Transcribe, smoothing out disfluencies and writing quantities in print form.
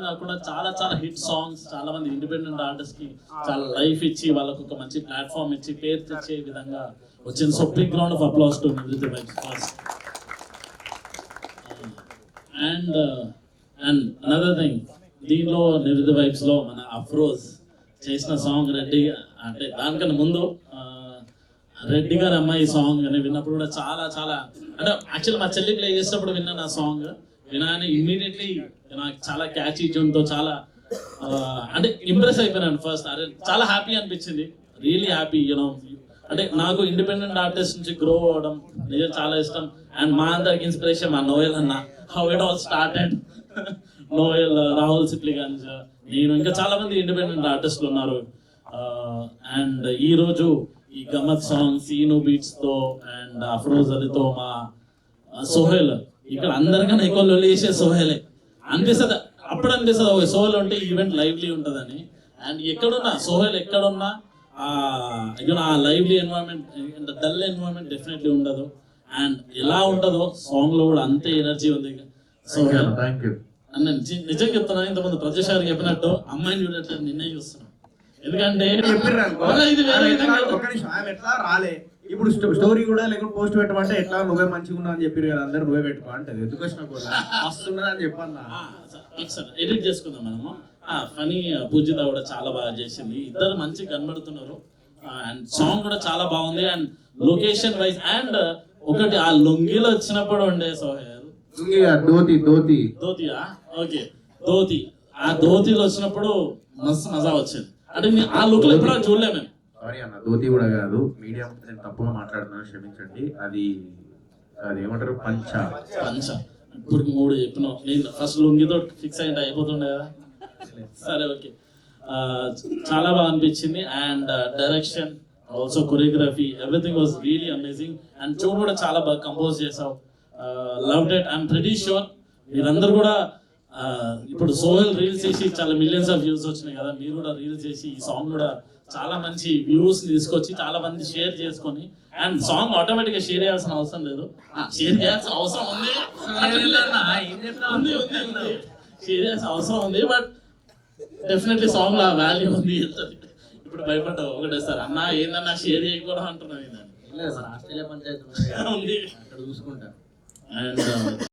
కాకుండా చాలా చాలా హిట్ సాంగ్స్, చాలా మంది ఇండిపెండెంట్ ఆర్టిస్ట్ కి చాలా లైఫ్ ఇచ్చి వాళ్ళకు ఒక మంచి ప్లాట్ఫామ్ ఇచ్చి పేరు తెచ్చే విధంగా వచ్చింది. So big round of applause to Nivritti vibes first. And another thing, దీనిలో నివృత్తి వైబ్స్ లో మన అఫ్రోజ్ చేసిన సాంగ్ రెడ్డి, అంటే దానికన్నా ముందు రెడ్డి గారు అమ్మాయి సాంగ్ అని విన్నప్పుడు కూడా చాలా చాలా, అంటే యాక్చువల్ మా చెల్లి ప్లే చేసినప్పుడు విన్నాను ఆ సాంగ్. వినాని ఇమ్మీడియట్లీ నాకు చాలా క్యాచీ ట్యూన్తో చాలా అంటే ఇంప్రెస్ అయిపోయినాను ఫస్ట్. అరే చాలా హ్యాపీ అనిపించింది, రియలీ హ్యాపీ. యూనో అంటే నాకు ఇండిపెండెంట్ ఆర్టిస్ట్ నుంచి గ్రో అవ్వడం నిజం చాలా ఇష్టం. అండ్ మా అందరికి ఇన్స్పిరేషన్ మా నోయల్ అన్న, how it all started. Noel, Rahul Sipligunj, నేను, ఇంకా చాలా మంది ఇండిపెండెంట్ ఆర్టిస్టులు ఉన్నారు. అండ్ ఈరోజు ఈ గమ్మత్ సాంగ్ సీను బీట్స్ తో అండ్ అఫ్రోజ్ అలీతో మా సోహెల్, ఇక్కడ అందరికన్నా ఎక్కువ లొల్లి చేసే సోహెలే అనిపిస్తుంది. అప్పుడు అనిపిస్తుంది సోహెల్ ఉంటే ఈవెంట్ లైవ్లీ ఉంటుందని. అండ్ ఎక్కడున్నా సోహెల్ ఎక్కడున్నా ఆ lively environment, dull environment definitely ఉండదు. అండ్ ఎలా ఉంటుందో సాంగ్ లో కూడా అంతే ఎనర్జీ ఉంది. సోహెల్ అండ్ నిజంగా చెప్తున్నాను, ఇంతకుముందు ప్రజాశారికి చెప్పినట్టు అమ్మాయిని చూడట్లేదు, నిన్నే చూస్తున్నాను. ఎందుకంటే రాలే ఇప్పుడు స్టోరీ కూడా లేకపోతే పోస్ట్ పెట్టమంటే ఎట్లా నువ్వే మంచిగా ఉన్నా అని చెప్పారు కదా, అందరు నువ్వే పెట్టుకో అంటది. ఎందుకు వచ్చినా కూడా వస్తున్నా అని చెప్పన్నా ఎడిట్ చేసుకుందాం మనము. ఫనీ పూజిత కూడా చాలా బాగా చేసింది, ఇద్దరు మంచి కనబడుతున్నారు. అండ్ సాంగ్ కూడా చాలా బాగుంది. అండ్ లొకేషన్ వైజ్ అండ్ ఒకటి ఆ లొంగిలో వచ్చినప్పుడు ఉండే సోహెల్ ధోతియా, ఓకే ధోతి, ఆ ధోతిలో వచ్చినప్పుడు మస్తు మజా వచ్చింది. అంటే ఆ లుక్ లో ఎప్పుడు చూడలేము మేము. సారీ అన్న, ధోతి కూడా కాదు, మీడియం, నేను తప్పుగా మాట్లాడుతున్నాను, క్షమించండి. అది ఏమంటారు, పంచ. ఇప్పుడు 3 చెప్పినావు, నేను ఫస్ట్ లుంగితో ఫిక్స్ అయ్యి అయిపోతుండే కదా. సరే ఓకే, చాలా బాగా అనిపించింది. And direction, also choreography, everything was really amazing. And tune కూడా చాలా బాగా కంపోజ్ చేసావు. Loved it. I'm pretty sure మీరందరూ కూడా ఇప్పుడు సోహెల్ రీల్స్ చేసి చాలా మిలియన్స్ ఆఫ్ వ్యూస్ వచ్చినాయి కదా, మీరు కూడా రీల్స్ చేసి ఈ సాంగ్ కూడా చాలా మంచి వ్యూస్ తీసుకొచ్చి చాలా మంది షేర్ చేసుకొని, అండ్ సాంగ్ ఆటోమేటిక్ గా షేర్ చేయాల్సిన అవసరం లేదు, షేర్ చేయాల్సిన అవసరం ఉంది, షేర్ చేయాల్సిన అవసరం ఉంది. బట్ డెఫినెట్లీ సాంగ్ లో వాల్యూ ఉంది. ఇప్పుడు భయపడ్డావు ఒకటే సార్ అన్న ఏందన్నా షేర్ చేయకూడదు అంటున్నావు, ఆస్ట్రేలియా పంచాయతీ ఉంది చూసుకుంటా. అండ్